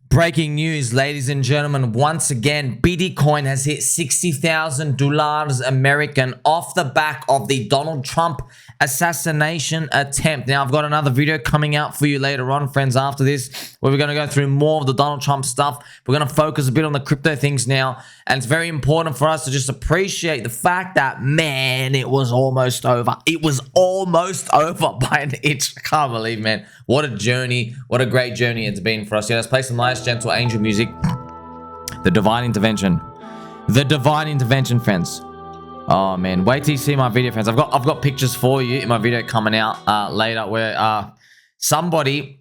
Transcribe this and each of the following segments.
Breaking news, ladies and gentlemen. Once again, Bitcoin has hit $60,000 American off the back of the Donald Trump assassination attempt. Now, I've got another video coming out for you later on, friends, after this, where we're going to go through more of the Donald Trump stuff. We're going to focus a bit on the crypto things now. And it's very important for us to just appreciate the fact that, man, it was almost over. It was almost over by an inch. I can't believe, man. What a journey. What a great journey it's been for us. Yeah, let's play some nice, gentle angel music. The divine intervention. The divine intervention, friends. Oh, man. Wait till you see my video, friends. I've got pictures for you in my video coming out later where somebody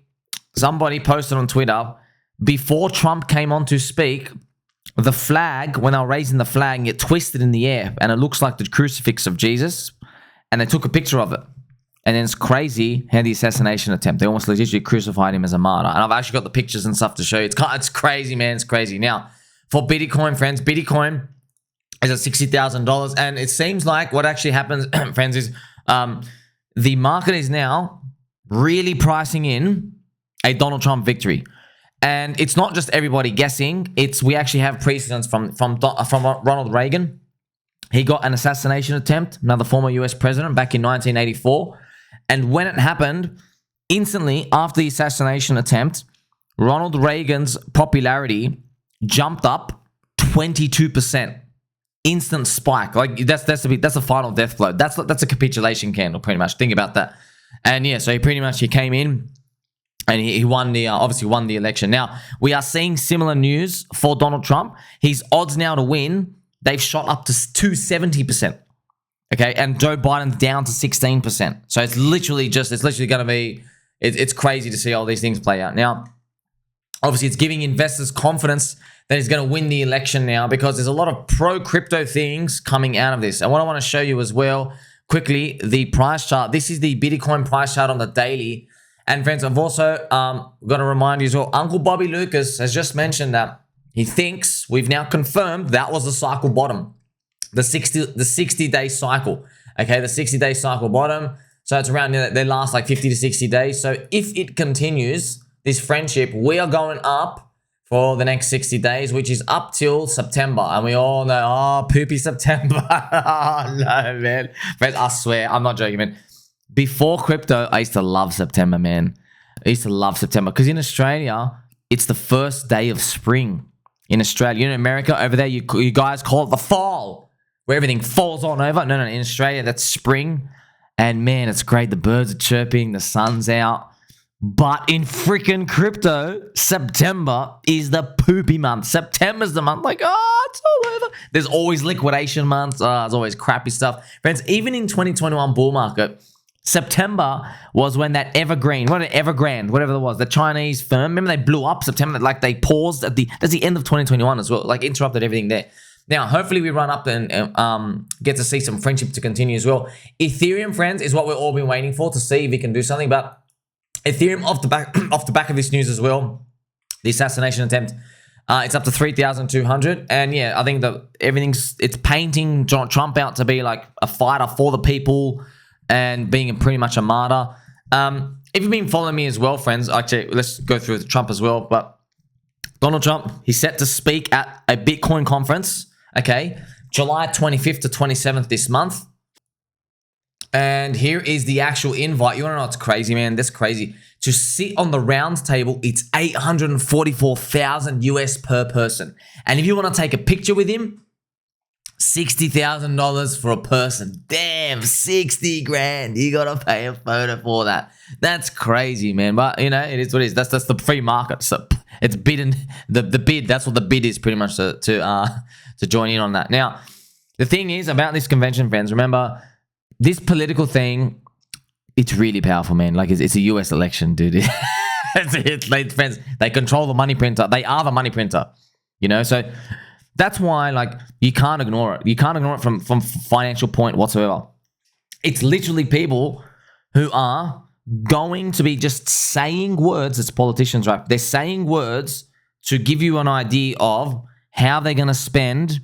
posted on Twitter before Trump came on to speak, the flag, when they were raising the flag, it twisted in the air and it looks like the crucifix of Jesus, and they took a picture of it. And then it's crazy how the assassination attempt, they almost literally crucified him as a martyr. And I've actually got the pictures and stuff to show you. It's crazy, man. It's crazy. Now, for Bitcoin, friends, Bitcoin is at $60,000. And it seems like what actually happens, friends, is the market is now really pricing in a Donald Trump victory. And it's not just everybody guessing. We actually have precedents from Ronald Reagan. He got an assassination attempt, another former US president, back in 1984. And when it happened, instantly after the assassination attempt, Ronald Reagan's popularity jumped up 22%. Instant spike. Like that's a final death blow. That's a capitulation candle, pretty much. Think about that. And yeah, so he came in and he won obviously won the election. Now we are seeing similar news for Donald Trump. His odds now to win, they've shot up to 270%. Okay, and Joe Biden's down to 16%. So it's literally going to be, it's crazy to see all these things play out. Now, obviously, it's giving investors confidence that he's going to win the election now because there's a lot of pro-crypto things coming out of this. And what I want to show you as well, quickly, the price chart. This is the Bitcoin price chart on the daily. And friends, I've also got to remind you as well, Uncle Bobby Loukas has just mentioned that he thinks we've now confirmed that was the cycle bottom. The 60-day cycle, okay? The 60-day cycle bottom. So it's around, they last like 50 to 60 days. So if it continues, this friendship, we are going up for the next 60 days, which is up till September. And we all know, oh, poopy September. Oh, no, man. Friends, I swear, I'm not joking, man. Before crypto, I used to love September, man. I used to love September because in Australia, it's the first day of spring. In Australia, in America, over there, you guys call it the fall, where everything falls on over. No, in Australia, that's spring. And man, it's great. The birds are chirping, the sun's out. But in freaking crypto, September is the poopy month. September's the month like, oh, it's all over. There's always liquidation months. There's always crappy stuff. Friends, even in 2021 bull market, September was when that Evergrande, whatever it was, the Chinese firm, remember they blew up September, like they paused that's the end of 2021 as well, like interrupted everything there. Now, hopefully we run up and get to see some friendship to continue as well. Ethereum, friends, is what we've all been waiting for to see if we can do something. But Ethereum, off the back of this news as well, the assassination attempt, it's up to 3,200. And yeah, I think that it's painting Trump out to be like a fighter for the people and being pretty much a martyr. If you've been following me as well, friends, actually, let's go through Trump as well. But Donald Trump, he's set to speak at a Bitcoin conference. Okay, July 25th to 27th this month. And here is the actual invite. You want to know what's crazy, man? That's crazy. To sit on the round table, it's 844,000 US per person. And if you want to take a picture with him, $60,000 for a person. Damn, 60 grand. You got to pay a photo for that. That's crazy, man. But, you know, it is what it is. That's the free market. So it's bidding, the bid. That's what the bid is pretty much to join in on that. Now, the thing is about this convention, friends, remember, this political thing, it's really powerful, man. Like, it's a US election, dude. Friends, they control the money printer. They are the money printer, you know? So that's why, like, you can't ignore it. You can't ignore it from financial point whatsoever. It's literally people who are going to be just saying words. It's politicians, right? They're saying words to give you an idea of how they're going to spend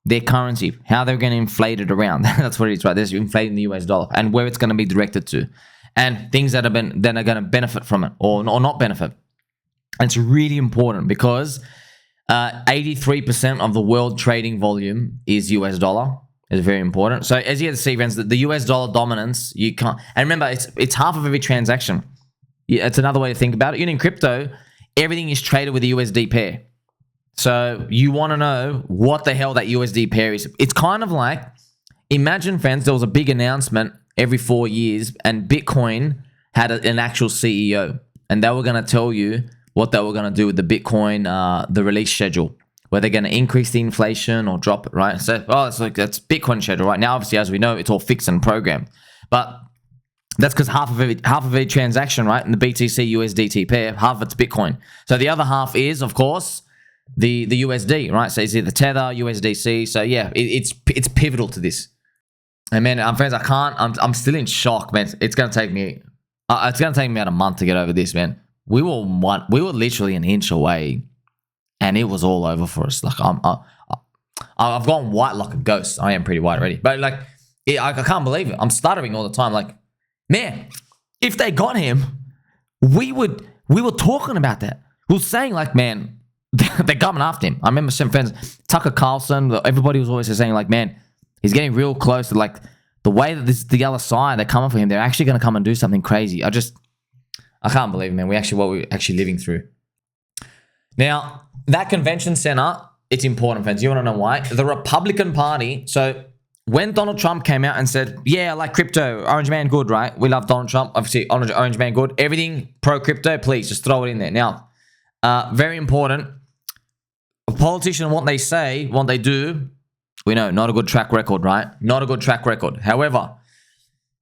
their currency, how they're going to inflate it around. That's what it is, right? They're inflating the US dollar and where it's going to be directed to, and things that are going to benefit from it or not benefit. And it's really important because 83% of the world trading volume is US dollar. It's very important. So as you can see, friends, the US dollar dominance, you can't. And remember, it's half of every transaction. It's another way to think about it. In crypto, everything is traded with a USD pair. So you want to know what the hell that USD pair is. It's kind of like, imagine, friends, there was a big announcement every 4 years and Bitcoin had an actual CEO. And they were going to tell you what they were going to do with the Bitcoin, the release schedule, where they're going to increase the inflation or drop it, right? So, that's Bitcoin schedule, right? Now, obviously, as we know, it's all fixed and programmed. But that's because half of every transaction, right, in the BTC USDT pair, half of it's Bitcoin. So the other half is, of course, the USD, right? So it's either Tether, USDC. So yeah, it's pivotal to this. And man, friends, I'm still in shock, man. It's gonna take me about a month to get over this, man. We were literally an inch away, and it was all over for us. Like I've gone white like a ghost. I am pretty white already, but like I can't believe it. I'm stuttering all the time. Like, man, if they got him, we were talking about that. We were saying like, man, they're coming after him. I remember some friends, Tucker Carlson. Everybody was always saying like, man, he's getting real close to like the way that the other side they're coming for him. They're actually going to come and do something crazy. I can't believe it, man. What we're actually living through. Now, that convention center, it's important, friends. You want to know why? The Republican Party. So when Donald Trump came out and said, yeah, I like crypto, Orange Man good, right? We love Donald Trump. Obviously, Orange Man good. Everything pro-crypto, please just throw it in there. Now, very important. A politician, what they say, what they do, we know, not a good track record, right? Not a good track record. However,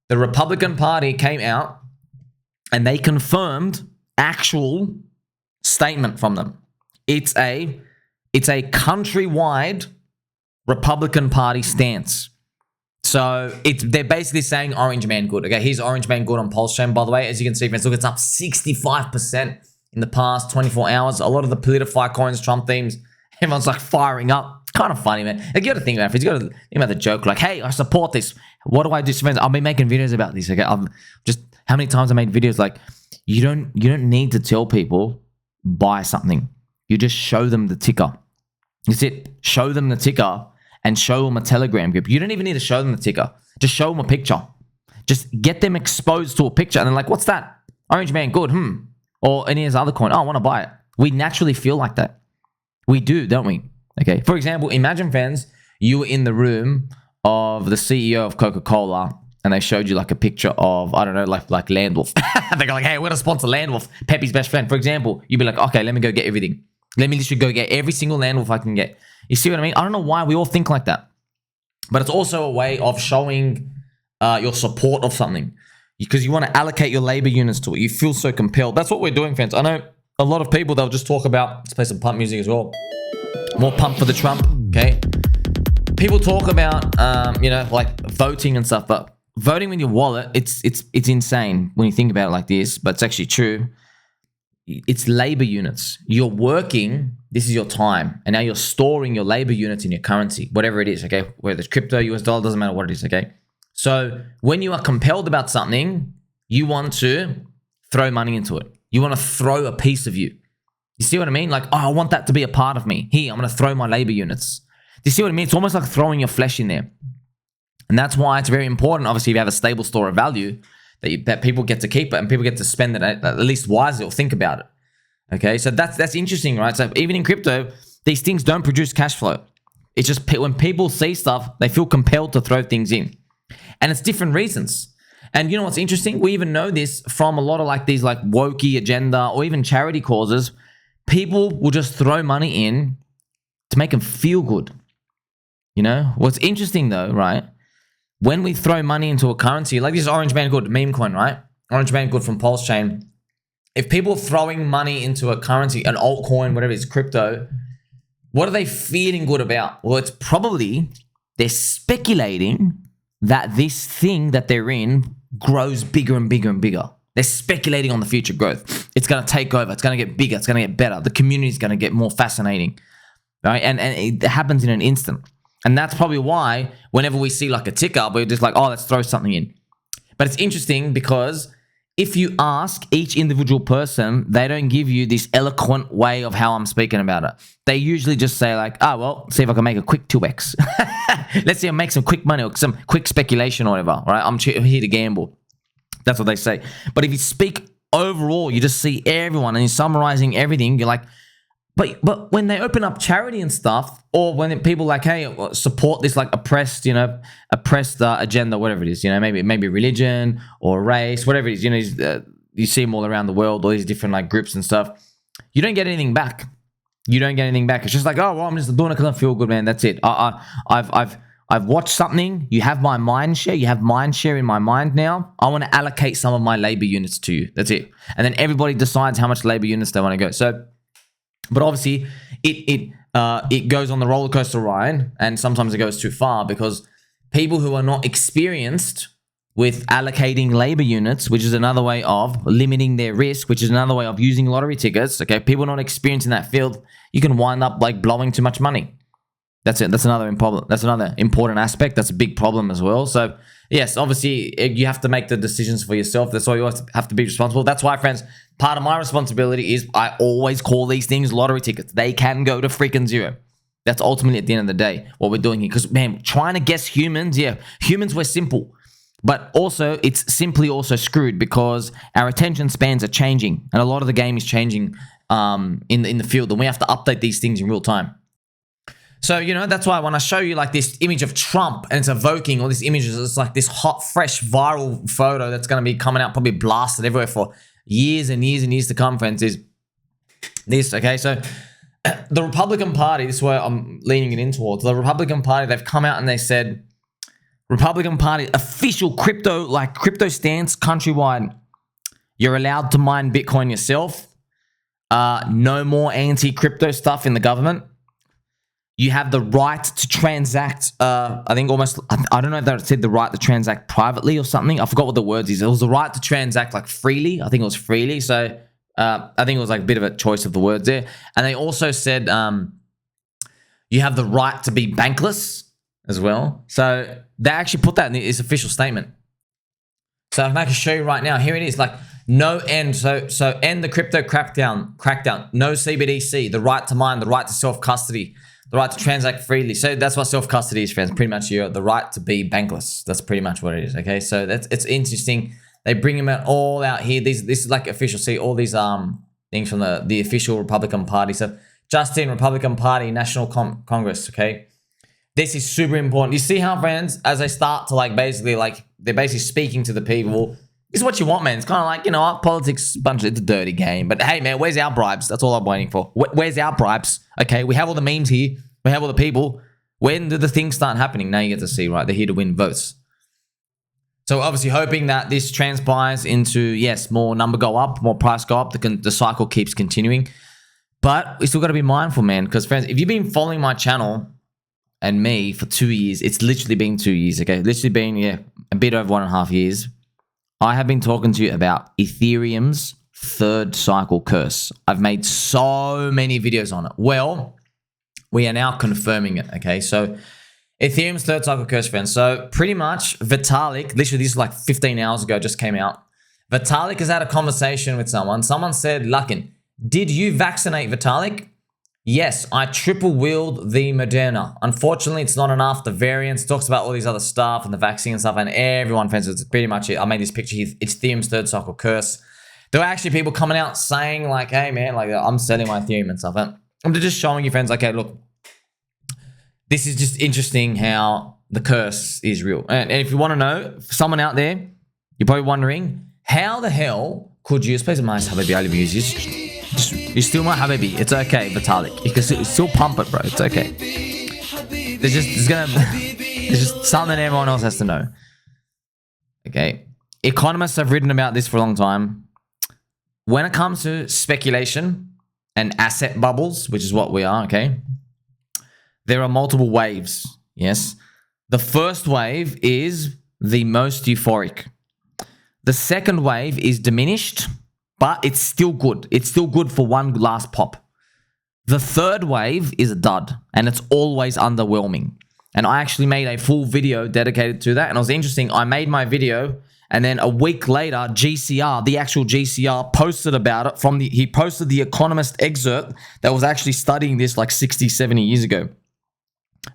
the Republican Party came out and they confirmed actual statement from them. It's a countrywide Republican Party stance. So they're basically saying Orange Man good. Okay, here's Orange Man good on Pulse Chain, by the way. As you can see, friends, look, it's up 65% in the past 24 hours. A lot of the Politify coins, Trump themes, everyone's like firing up. It's kind of funny, man. Like, you got to think about it. You got to think about the joke. Like, hey, I support this. What do I do? Friends, I'll be making videos about this. Okay, how many times I made videos like, you don't need to tell people buy something. You just show them the ticker. That's it. Show them the ticker and show them a Telegram group. You don't even need to show them the ticker. Just show them a picture. Just get them exposed to a picture. And they're like, what's that? Orange Man, good. Or any of his other coin. Oh, I want to buy it. We naturally feel like that. We do, don't we? Okay. For example, imagine, friends, you were in the room of the CEO of Coca-Cola and they showed you like a picture of, I don't know, like Landwolf. They go like, hey, we're going to sponsor Landwolf, Pepe's best friend. For example, you'd be like, okay, let me go get everything. Let me literally go get every single Landwolf I can get. You see what I mean? I don't know why we all think like that. But it's also a way of showing your support of something. Because you want to allocate your labor units to it. You feel so compelled. That's what we're doing, friends. I know a lot of people, they'll just talk about, let's play some pump music as well. More pump for the Trump, okay? People talk about, like voting and stuff, but voting with your wallet, it's insane when you think about it like this, but it's actually true. It's labor units. You're working, this is your time, and now you're storing your labor units in your currency, whatever it is, okay? Whether it's crypto, US dollar, doesn't matter what it is, okay? So when you are compelled about something, you want to throw money into it. You want to throw a piece of you. You see what I mean? Like, oh, I want that to be a part of me. Here, I'm going to throw my labor units. Do you see what I mean? It's almost like throwing your flesh in there. And that's why it's very important, obviously, if you have a stable store of value, that people get to keep it and people get to spend it at least wisely or think about it. Okay, so that's interesting, right? So even in crypto, these things don't produce cash flow. It's just when people see stuff, they feel compelled to throw things in. And it's different reasons. And you know what's interesting? We even know this from a lot of like these like wokey agenda or even charity causes. People will just throw money in to make them feel good. You know? What's interesting though, right? When we throw money into a currency, like this Orange Man Good meme coin, right? Orange Man Good from Pulse Chain. If people are throwing money into a currency, an altcoin, whatever it is, crypto, what are they feeling good about? Well, it's probably they're speculating that this thing that they're in grows bigger and bigger and bigger. They're speculating on the future growth. It's going to take over. It's going to get bigger. It's going to get better. The community is going to get more fascinating, right? And it happens in an instant. And that's probably why whenever we see like a ticker, we're just like, oh, let's throw something in. But it's interesting because if you ask each individual person, they don't give you this eloquent way of how I'm speaking about it. They usually just say like, oh, well, see if I can make a quick 2x. Let's see if I make some quick money or some quick speculation or whatever, right? I'm here to gamble. That's what they say. But if you speak overall, you just see everyone and you're summarizing everything. You're like, but when they open up charity and stuff, or when people like, hey, support this like oppressed agenda, whatever it is, maybe religion or race, whatever it is, you see them all around the world, all these different like groups and stuff. You don't get anything back. You don't get anything back. It's just like, oh, well, I'm just doing it because I feel good, man. That's it. I've watched something. You have my mind share. You have mind share in my mind now. I want to allocate some of my labor units to you. That's it. And then everybody decides how much labor units they want to go. So. But obviously, it goes on the roller coaster ride, and sometimes it goes too far because people who are not experienced with allocating labor units, which is another way of limiting their risk, which is another way of using lottery tickets. Okay, people not experienced in that field, you can wind up like blowing too much money. That's it. That's another problem. That's another important aspect. That's a big problem as well. So yes, obviously you have to make the decisions for yourself. That's why you have to be responsible. That's why, friends, part of my responsibility is I always call these things lottery tickets. They can go to freaking zero. That's ultimately at the end of the day what we're doing here. Because, man, trying to guess humans, humans were simple. But also, it's simply also screwed because our attention spans are changing. And a lot of the game is changing in the field. And we have to update these things in real time. So, that's why when I show you like this image of Trump and it's evoking all these images, it's like this hot, fresh, viral photo that's going to be coming out, probably blasted everywhere for years and years and years to come, friends, is this, okay? So the Republican Party, this is where I'm leaning it in towards. The Republican Party, they've come out and they said, Republican Party official crypto stance countrywide. You're allowed to mine Bitcoin yourself. No more anti-crypto stuff in the government. You have the right to transact, I think almost, I don't know if that said the right to transact privately or something. I forgot what the words is. It was the right to transact like freely. I think it was freely. So I think it was like a bit of a choice of the words there. And they also said you have the right to be bankless as well. So they actually put that in this official statement. So I can show you right now. Here it is, like no end. So end the crypto crackdown. No CBDC. The right to mine. The right to self-custody. The right to transact freely. So that's what self-custody is, friends. Pretty much the right to be bankless. That's pretty much what it is, okay? So it's interesting. They bring them all out here. This is like official. See all these things from the official Republican Party. So Justin, Republican Party, National Congress, okay? This is super important. You see how, friends, as they start to like basically like, they're basically speaking to the people. This is what you want, man. It's kind of like, politics, it's a dirty game. But hey, man, where's our bribes? That's all I'm waiting for. Where's our bribes? Okay, we have all the memes here. We have all the people. When do the things start happening? Now you get to see, right? They're here to win votes. So obviously hoping that this transpires into, yes, more number go up, more price go up. The cycle keeps continuing. But we still got to be mindful, man. Because, friends, if you've been following my channel and me for 2 years, it's literally been 2 years, okay? Literally been, a bit over 1.5 years. I have been talking to you about Ethereum's third cycle curse. I've made so many videos on it. Well, we are now confirming it, okay? So Ethereum's third cycle curse, friends. So pretty much Vitalik, literally this is like 15 hours ago, just came out. Vitalik has had a conversation with someone. Someone said, Lukin, did you vaccinate Vitalik? Yes, I triple-wheeled the Moderna. Unfortunately, it's not enough. The variants talks about all these other stuff and the vaccine and stuff, and everyone, friends, it's pretty much it. I made this picture here. It's Ethereum's third cycle curse. There were actually people coming out saying like, hey, man, like I'm selling my Ethereum and stuff. And I'm just showing you, friends, okay, look, this is just interesting how the curse is real. And if you want to know, for someone out there, you're probably wondering, how the hell could you, especially my Habibi, I love you, you still might Habibi. It's okay, Vitalik. You can still pump it, bro. It's okay. There's just something everyone else has to know. Okay. Economists have written about this for a long time. When it comes to speculation and asset bubbles, which is what we are, okay, there are multiple waves, yes? The first wave is the most euphoric. The second wave is diminished, but it's still good. It's still good for one last pop. The third wave is a dud, and it's always underwhelming. And I actually made a full video dedicated to that, and it was interesting. I made my video, And then a week later, GCR, the actual GCR, posted about it he posted the Economist excerpt that was actually studying this like 60, 70 years ago.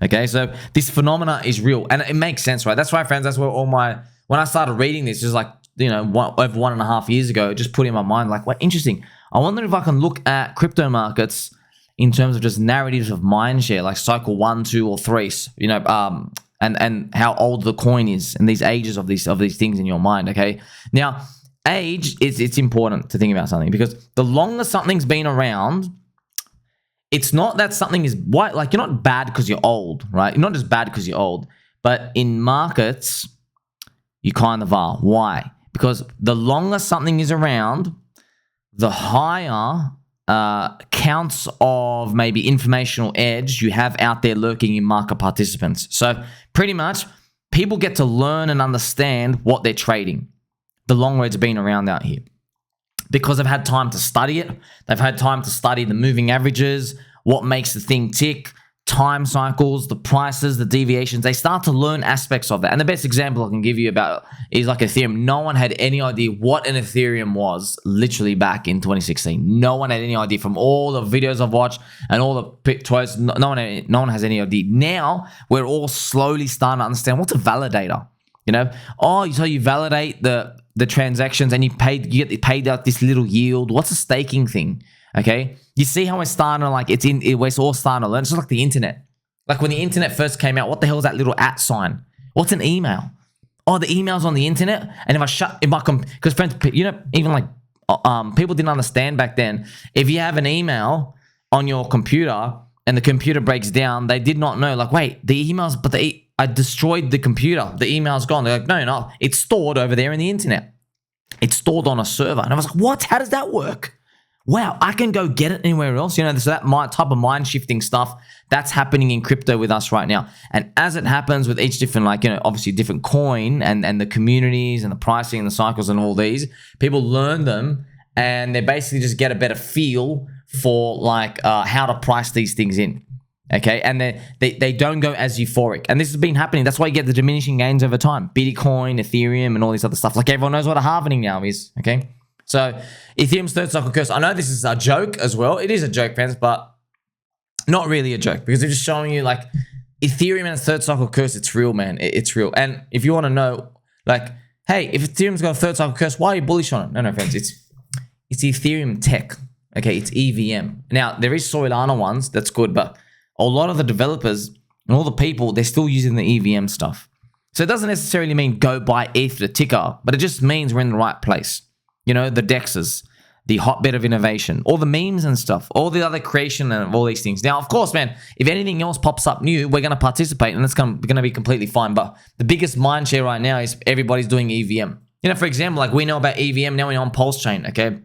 Okay, so this phenomena is real, and it makes sense, right? That's why, friends, that's where when I started reading this, just like, over 1.5 years ago, it just put in my mind, like, what interesting. I wonder if I can look at crypto markets in terms of just narratives of mindshare, like cycle 1, 2, or 3, and how old the coin is and these ages of these things in your mind. Okay, now age it's important to think about something, because the longer something's been around, it's not that something is white. Like, you're not bad because you're old, right? You're not just bad because you're old, but in markets, you kind of are. Why? Because the longer something is around, the higher counts of maybe informational edge you have out there lurking in market participants. So pretty much people get to learn and understand what they're trading the longer it's been around out here, because they've had time to study it. They've had time to study the moving averages, what makes the thing tick, time cycles, the prices, the deviations. They start to learn aspects of that. And the best example I can give you about is like Ethereum. No one had any idea what an Ethereum was literally back in 2016. No one had any idea, from all the videos I've watched and all the pictures. No one has any idea. Now we're all slowly starting to understand what's a validator. So you validate the transactions and you get paid out this little yield. What's a staking thing? Okay, you see how we're starting to we're all starting to learn. It's just like the internet. Like when the internet first came out, what the hell is that little @ sign? What's an email? Oh, the email's on the internet. And because friends, even like people didn't understand back then. If you have an email on your computer and the computer breaks down, they did not know. Like, wait, the emails, I destroyed the computer. The email's gone. They're like, no, it's stored over there in the internet. It's stored on a server. And I was like, what? How does that work? Wow, I can go get it anywhere else. So that type of mind shifting stuff that's happening in crypto with us right now. And as it happens with each different, obviously different coin and the communities and the pricing and the cycles and all these, people learn them and they basically just get a better feel for how to price these things in. Okay, and they don't go as euphoric. And this has been happening. That's why you get the diminishing gains over time. Bitcoin, Ethereum, and all this other stuff. Like, everyone knows what a halvening now is, okay? So Ethereum's third cycle curse. I know this is a joke as well. It is a joke, friends, but not really a joke, because they're just showing you Ethereum and its third cycle curse. It's real, man. It's real. And if you want to know, hey, if Ethereum's got a third cycle curse, why are you bullish on it? No, friends. It's Ethereum tech. Okay, it's EVM. Now, there is Solana ones. That's good, but a lot of the developers and all the people, they're still using the EVM stuff. So it doesn't necessarily mean go buy ETH, the ticker, but it just means we're in the right place. The DEXs, the hotbed of innovation, all the memes and stuff, all the other creation and all these things. Now, of course, man, if anything else pops up new, we're going to participate and it's going to be completely fine. But the biggest mind share right now is everybody's doing EVM. For example, we know about EVM, now we're on Pulse Chain, okay?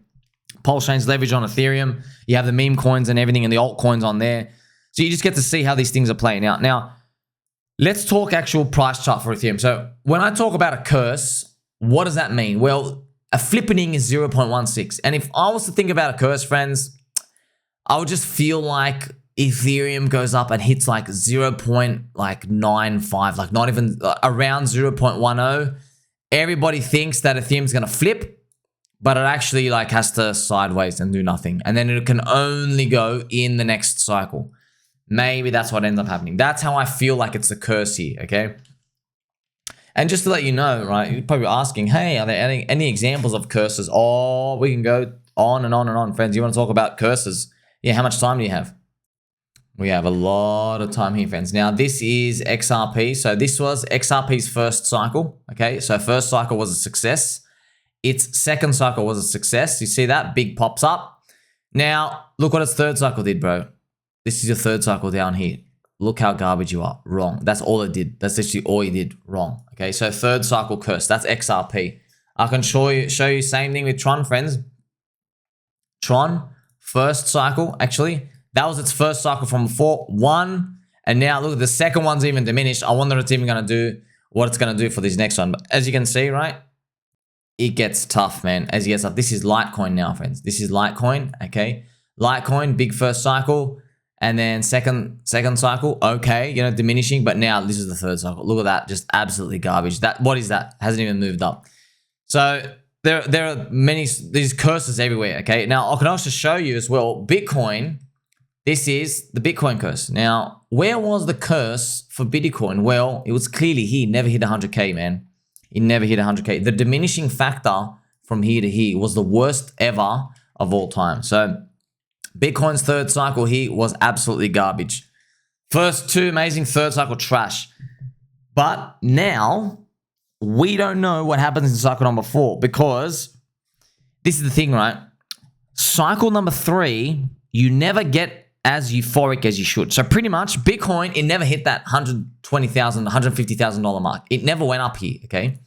Pulse Chain's leveraged on Ethereum. You have the meme coins and everything and the altcoins on there. So you just get to see how these things are playing out. Now, let's talk actual price chart for Ethereum. So when I talk about a curse, what does that mean? Well, a flippening is 0.16. And if I was to think about a curse, friends, I would just feel like Ethereum goes up and hits 0.95, not even around 0.10. Everybody thinks that Ethereum's going to flip, but it actually has to sideways and do nothing. And then it can only go in the next cycle. Maybe that's what ends up happening. That's how I feel like it's a curse here, okay? And just to let you know, right, you're probably asking, hey, are there any examples of curses? Oh, we can go on and on and on, friends. You want to talk about curses? Yeah, how much time do you have? We have a lot of time here, friends. Now, this is XRP. So this was XRP's first cycle, okay? So first cycle was a success. Its second cycle was a success. You see that? Big pops up. Now, look what its third cycle did, bro. This is your third cycle down here. Look how garbage you are. Wrong. That's all it did. That's literally all you did wrong. Okay, so third cycle curse. That's XRP. I can show you same thing with Tron, friends. Tron, first cycle, actually. That was its first cycle from before. One, and now look, the second one's even diminished. I wonder if it's even going to do what it's going to do for this next one. But as you can see, right, it gets tough, man. As it gets tough. This is Litecoin now, friends. This is Litecoin, okay? Litecoin, big first cycle. And then second cycle, okay, diminishing. But now this is the third cycle. Look at that, just absolutely garbage. What is that? Hasn't even moved up. So there are many these curses everywhere. Okay, now I can also show you as well Bitcoin. This is the Bitcoin curse. Now, where was the curse for Bitcoin? Well, it was clearly here. Never hit 100K, man. It never hit 100K. The diminishing factor from here to here was the worst ever of all time. So Bitcoin's third cycle here was absolutely garbage. First two amazing, third cycle trash. But now we don't know what happens in cycle number 4 because this is the thing, right? Cycle number 3, you never get as euphoric as you should. So pretty much Bitcoin, it never hit that $120,000, $150,000 mark. It never went up here, okay?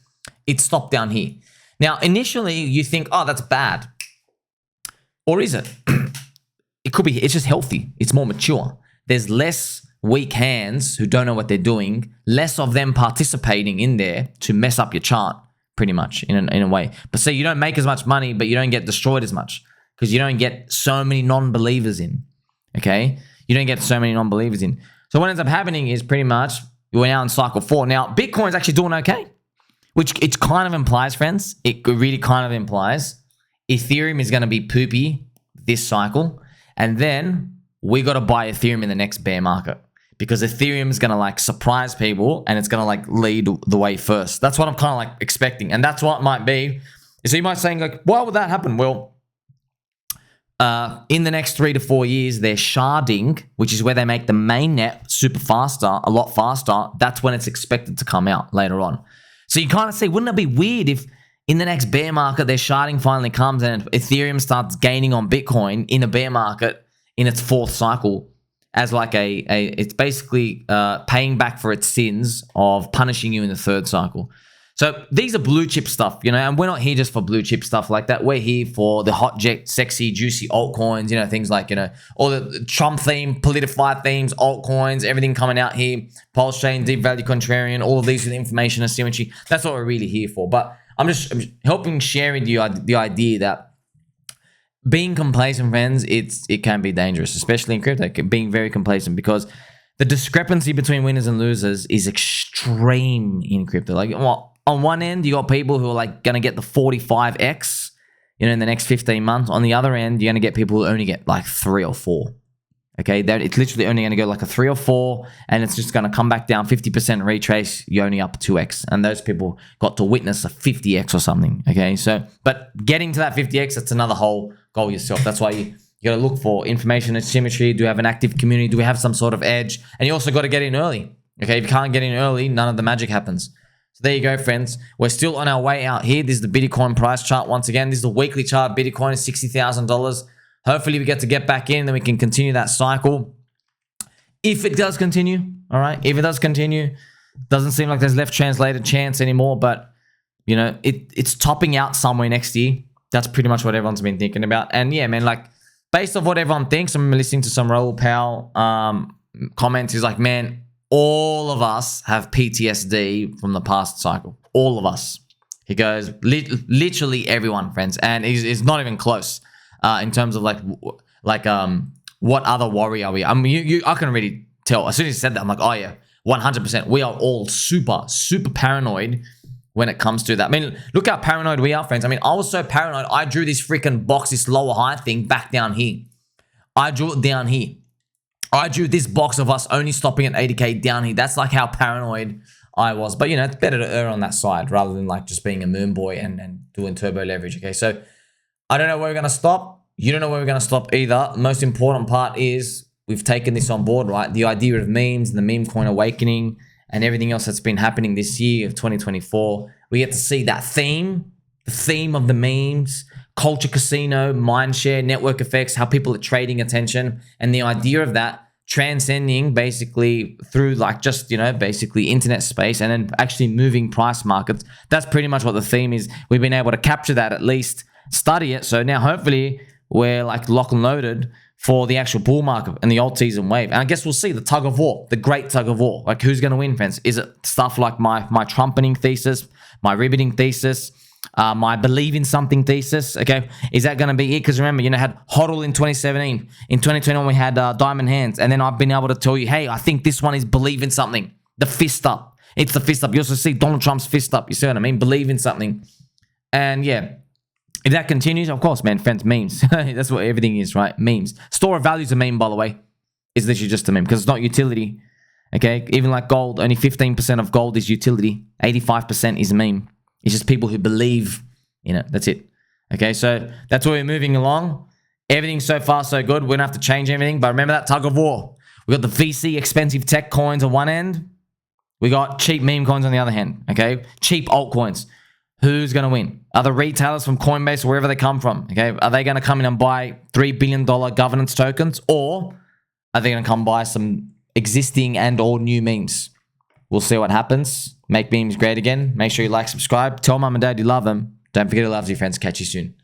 It stopped down here. Now, initially you think, oh, that's bad. Or is it? It could be, it's just healthy. It's more mature. There's less weak hands who don't know what they're doing, less of them participating in there to mess up your chart, pretty much, in a way. But so you don't make as much money, but you don't get destroyed as much because you don't get so many non-believers in, okay? You don't get so many non-believers in. So what ends up happening is pretty much we're now in cycle 4. Now, Bitcoin's actually doing okay, which it kind of implies, friends. It really kind of implies Ethereum is going to be poopy this cycle. And then we got to buy Ethereum in the next bear market because Ethereum is going to like surprise people and it's going to like lead the way first. That's what I'm kind of like expecting. And that's what it might be. So you might saying like, why would that happen? Well, in the next 3 to 4 years, they're sharding, which is where they make the mainnet super faster, a lot faster. That's when it's expected to come out later on. So you kind of say, wouldn't it be weird if in the next bear market, their sharding finally comes and Ethereum starts gaining on Bitcoin in a bear market in its 4th cycle as like it's basically paying back for its sins of punishing you in the 3rd cycle. So these are blue chip stuff, you know, and we're not here just for blue chip stuff like that. We're here for the hot, jet, sexy, juicy altcoins, you know, things like, you know, all the Trump theme, politified themes, altcoins, everything coming out here, Pulse Chain, Deep Value Contrarian, all of these with information asymmetry. That's what we're really here for. But I'm helping sharing the idea that being complacent, friends, it can be dangerous, especially in crypto, being very complacent, because the discrepancy between winners and losers is extreme in crypto. Like, well, on one end, you got people who are like going to get the 45x, you know, in the next 15 months. On the other end, you're going to get people who only get like 3 or 4. Okay, it's literally only going to go like a 3 or 4, and it's just going to come back down 50% retrace. You're only up 2x, and those people got to witness a 50x or something. Okay, so but getting to that 50x, that's another whole goal yourself. That's why you got to look for information asymmetry. Do we have an active community? Do we have some sort of edge? And you also got to get in early. Okay, if you can't get in early, none of the magic happens. So there you go, friends. We're still on our way out here. This is the Bitcoin price chart once again. This is the weekly chart. Bitcoin is $60,000. Hopefully we get back in, then we can continue that cycle. If it does continue, all right? If it does continue, doesn't seem like there's left translated chance anymore, but you know, it's topping out somewhere next year. That's pretty much what everyone's been thinking about. And yeah, man, like based off what everyone thinks, I'm listening to some Raoul Powell comments. He's like, man, all of us have PTSD from the past cycle. All of us. He goes, literally everyone, friends. And he's not even close in terms of like what other worry are we? I mean, I can really tell. As soon as he said that, I'm like, oh yeah, 100%. We are all super, super paranoid when it comes to that. I mean, look how paranoid we are, friends. I mean, I was so paranoid. I drew this freaking box, this lower high thing back down here. I drew it down here. I drew this box of us only stopping at 80K down here. That's like how paranoid I was. But, you know, it's better to err on that side rather than like just being a moon boy and doing turbo leverage. Okay, so I don't know where we're going to stop. You don't know where we're going to stop either. The most important part is we've taken this on board, right? The idea of memes and the meme coin awakening and everything else that's been happening this year of 2024. We get to see that theme, the theme of the memes, culture casino, mindshare, network effects, how people are trading attention, and the idea of that transcending basically through like just, you know, basically internet space and then actually moving price markets. That's pretty much what the theme is. We've been able to capture that, at least study it. So now hopefully we're like lock and loaded for the actual bull market and the alt season wave. And I guess we'll see the tug of war, the great tug of war. Like who's going to win, friends? Is it stuff like my trumpeting thesis, my riveting thesis, my believe in something thesis? Okay, is that going to be it? Because remember, you know, had HODL in 2017. In 2021, we had Diamond Hands. And then I've been able to tell you, hey, I think this one is believe in something. The fist up. It's the fist up. You also see Donald Trump's fist up. You see what I mean? Believe in something. And yeah, if that continues, of course, man, friends, memes. That's what everything is, right? Memes. Store of value is a meme, by the way. It's literally just a meme because it's not utility. Okay, even like gold, only 15% of gold is utility. 85% is meme. It's just people who believe in it. That's it. Okay, so that's where we're moving along. Everything so far so good. We're gonna have to change everything, but remember that tug of war. We got the VC expensive tech coins on one end. We got cheap meme coins on the other hand. Okay, cheap altcoins. Who's gonna win? Are the retailers from Coinbase or wherever they come from? Okay, are they gonna come in and buy $3 billion governance tokens, or are they gonna come buy some existing and or new memes? We'll see what happens. Make memes great again. Make sure you like, subscribe. Tell mom and dad you love them. Don't forget to love your friends. Catch you soon.